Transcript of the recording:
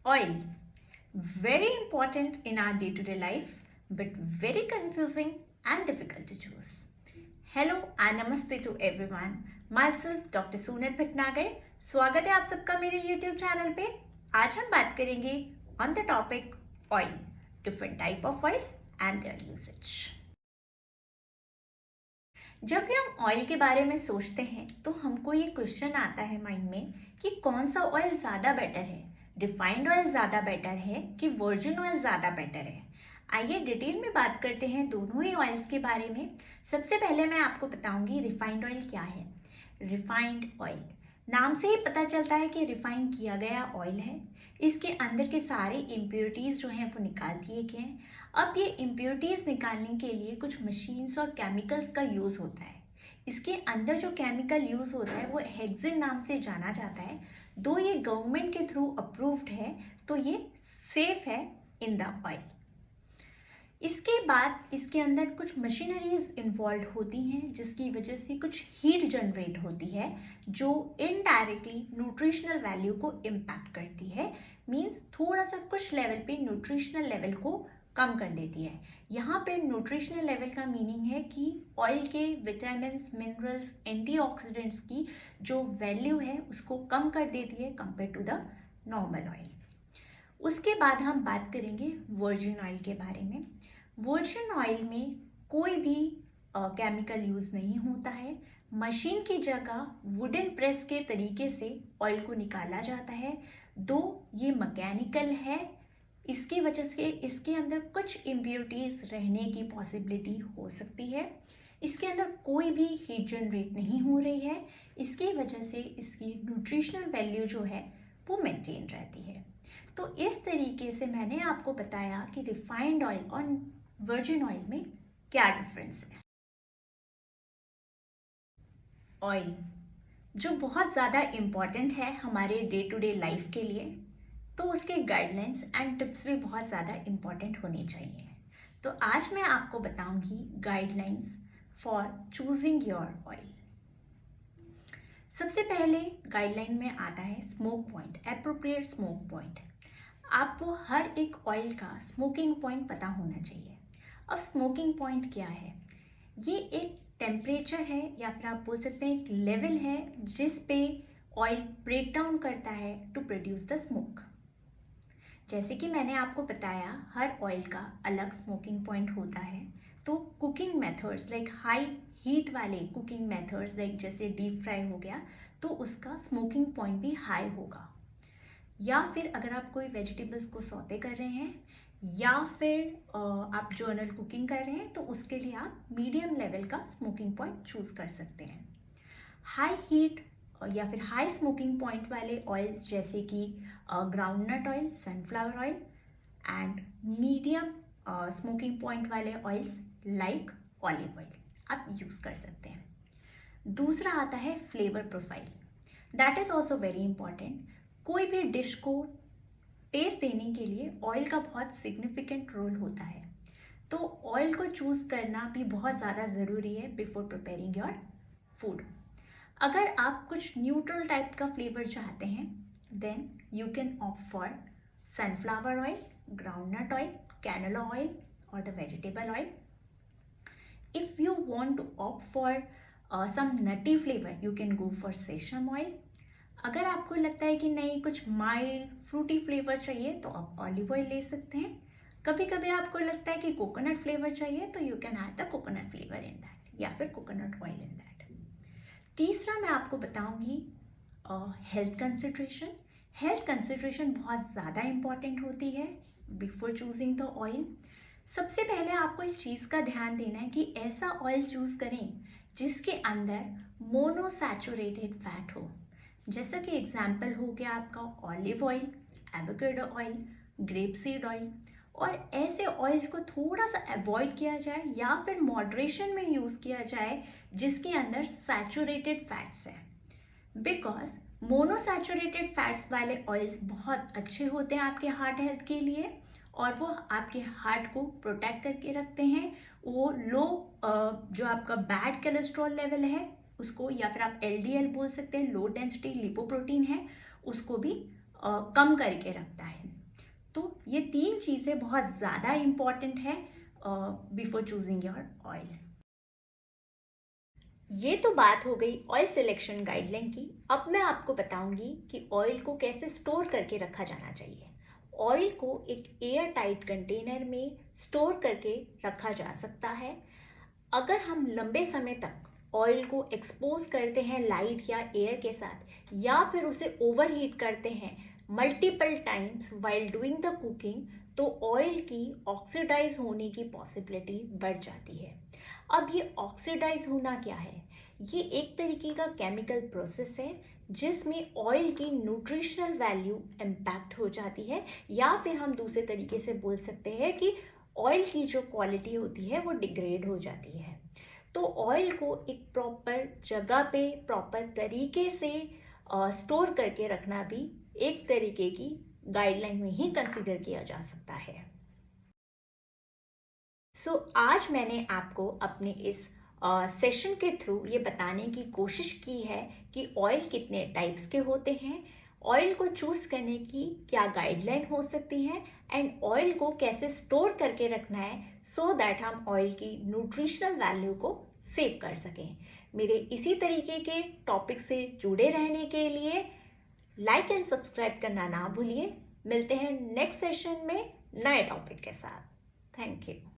Oil, very important in our day-to-day life, but very confusing and difficult to choose. Hello and namaste to everyone. Myself Dr. Sunil Bhatnagar. स्वागत है आप सबका मेरे YouTube channel पे। आज हम बात करेंगे on the topic oil, different type of oils and their usage. जब भी हम ऑयल के बारे में सोचते हैं तो हमको ये क्वेश्चन आता है माइंड में कि कौन सा ऑयल ज़्यादा बेटर है, रिफाइंड ऑयल ज़्यादा बेटर है कि वर्जिन ऑयल ज़्यादा बेटर है। आइए डिटेल में बात करते हैं दोनों ही ऑयल्स के बारे में। सबसे पहले मैं आपको बताऊंगी रिफाइंड ऑयल क्या है। रिफाइंड ऑयल, नाम से ही पता चलता है कि रिफाइन किया गया ऑयल है। इसके अंदर के सारे इम्प्योरिटीज़ जो हैं वो निकाल दिए गए हैं। अब ये इम्प्योरिटीज़ निकालने के लिए कुछ मशीन्स और केमिकल्स का यूज़ होता है। इसके अंदर जो केमिकल यूज़ होता है वो हेक्सेन नाम से जाना जाता है। दो ये गवर्नमेंट के थ्रू अप्रूव्ड है तो ये सेफ है इन द ऑयल। इसके बाद इसके अंदर कुछ मशीनरीज इन्वॉल्व होती हैं जिसकी वजह से कुछ हीट जनरेट होती है जो इनडायरेक्टली न्यूट्रिशनल वैल्यू को इम्पैक्ट करती है। मींस थोड़ा सा कुछ लेवल पे न्यूट्रिशनल लेवल को कम कर देती है। यहाँ पे न्यूट्रिशनल लेवल का मीनिंग है कि ऑयल के विटामिन्स, मिनरल्स, एंटीऑक्सीडेंट्स की जो वैल्यू है उसको कम कर देती है compare to the normal oil. उसके बाद हम बात करेंगे वर्जिन ऑयल के बारे में। वर्जिन ऑयल में कोई भी केमिकल यूज़ नहीं होता है। मशीन की जगह वुडन प्रेस के तरीके से ऑयल को निकाला जाता है। दो ये मैकेनिकल है, इसकी वजह से इसके अंदर कुछ इम्प्योरिटीज रहने की पॉसिबिलिटी हो सकती है। इसके अंदर कोई भी हीट जनरेट नहीं हो रही है, इसकी वजह से इसकी न्यूट्रिशनल वैल्यू जो है वो मेंटेन रहती है। तो इस तरीके से मैंने आपको बताया कि रिफाइंड ऑयल और वर्जिन ऑयल में क्या डिफरेंस है। ऑयल जो बहुत ज़्यादा इम्पॉर्टेंट है हमारे डे टू डे लाइफ के लिए, तो उसके गाइडलाइंस एंड टिप्स भी बहुत ज़्यादा इम्पॉर्टेंट होने चाहिए। तो आज मैं आपको बताऊंगी guidelines for choosing your oil. सबसे पहले गाइडलाइन में आता है smoke point, appropriate smoke point. आपको हर एक ऑयल का स्मोकिंग पॉइंट पता होना चाहिए। अब स्मोकिंग पॉइंट क्या है? ये एक टेम्परेचर है या फिर आप बोल सकते हैं एक लेवल है जिस पे ऑयल ब्रेक डाउन करता है टू प्रोड्यूस द स्मोक। जैसे कि मैंने आपको बताया हर ऑयल का अलग स्मोकिंग पॉइंट होता है। तो cooking methods like high heat वाले कुकिंग मेथड्स लाइक जैसे डीप फ्राई हो गया तो उसका स्मोकिंग पॉइंट भी हाई होगा। या फिर अगर आप कोई वेजिटेबल्स को सौते कर रहे हैं या फिर आप जर्नल कुकिंग कर रहे हैं तो उसके लिए आप मीडियम लेवल का स्मोकिंग पॉइंट चूज कर सकते हैं। हाई हीट या फिर हाई स्मोकिंग पॉइंट वाले ऑयल्स जैसे कि groundnut oil, sunflower oil and medium smoking point वाले ऑयल्स लाइक ऑलिव ऑयल आप यूज़ कर सकते हैं। दूसरा आता है flavour profile, that is also very important. कोई भी डिश को टेस्ट देने के लिए ऑयल का बहुत सिग्निफिकेंट रोल होता है, तो ऑयल को चूज करना भी बहुत ज़्यादा ज़रूरी है बिफोर प्रिपेयरिंग योर फूड। अगर आप कुछ न्यूट्रल टाइप का फ्लेवर चाहते हैं then you can opt for sunflower oil, groundnut oil, canola oil और the vegetable oil. If you want to opt for some nutty flavour you can go for sesame oil. अगर आपको लगता है कि नहीं कुछ माइल्ड फ्रूटी फ्लेवर चाहिए तो आप ऑलिव ऑयल ले सकते हैं। कभी कभी आपको लगता है कि कोकोनट फ्लेवर चाहिए तो you can add the coconut flavour in that या फिर कोकोनट ऑयल इन दैट। तीसरा मैं आपको बताऊंगी हेल्थ कंसिडरेशन। हेल्थ कंसिडरेशन बहुत ज़्यादा इम्पॉर्टेंट होती है बिफोर चूजिंग द ऑयल। सबसे पहले आपको इस चीज़ का ध्यान देना है कि ऐसा ऑयल चूज़ करें जिसके अंदर मोनोसैचुरेटेड फैट हो। जैसा कि एग्जाम्पल हो गया आपका olive oil, avocado oil, grape seed oil. और ऐसे ऑयल्स को थोड़ा सा अवॉइड किया जाए या फिर मॉडरेशन में यूज़ किया जाए जिसके अंदर सैचुरेटेड फैट्स हैं। बिकॉज मोनोसैचुरेटेड फैट्स वाले ऑयल्स बहुत अच्छे होते हैं आपके हार्ट हेल्थ के लिए और वो आपके हार्ट को प्रोटेक्ट करके रखते हैं। वो लो जो आपका बैड कोलेस्ट्रॉल लेवल है उसको या फिर आप LDL बोल सकते हैं, लो डेंसिटी लिपोप्रोटीन है, उसको भी कम करके रखता है। ये 3 चीज़ें बहुत ज़्यादा इम्पॉर्टेंट है बिफोर चूजिंग योर ऑयल। ये तो बात हो गई ऑयल सिलेक्शन गाइडलाइन की। अब मैं आपको बताऊंगी कि ऑयल को कैसे स्टोर करके रखा जाना चाहिए। ऑयल को एक एयर टाइट कंटेनर में स्टोर करके रखा जा सकता है। अगर हम लंबे समय तक ऑयल को एक्सपोज करते हैं लाइट या एयर के साथ, या फिर उसे ओवरहीट करते हैं multiple times while doing the cooking, तो ऑयल की ऑक्सीडाइज होने की पॉसिबिलिटी बढ़ जाती है। अब ये ऑक्सीडाइज होना क्या है? ये एक तरीके का केमिकल प्रोसेस है जिसमें ऑयल की न्यूट्रिशनल वैल्यू इम्पैक्ट हो जाती है, या फिर हम दूसरे तरीके से बोल सकते हैं कि ऑयल की जो क्वालिटी होती है वो डिग्रेड हो जाती है। तो ऑयल को एक प्रॉपर जगह पे प्रॉपर तरीके से स्टोर करके रखना भी एक तरीके की गाइडलाइन में ही कंसीडर किया जा सकता है। आज मैंने आपको अपने इस सेशन के थ्रू ये बताने की कोशिश की है कि ऑयल कितने टाइप्स के होते हैं, ऑयल को चूज करने की क्या गाइडलाइन हो सकती है, एंड ऑयल को कैसे स्टोर करके रखना है सो दैट हम ऑयल की न्यूट्रिशनल वैल्यू को सेव कर सकें। मेरे इसी तरीके के टॉपिक से जुड़े रहने के लिए लाइक एंड सब्सक्राइब करना ना भूलिए। मिलते हैं नेक्स्ट सेशन में नए टॉपिक के साथ। Thank you.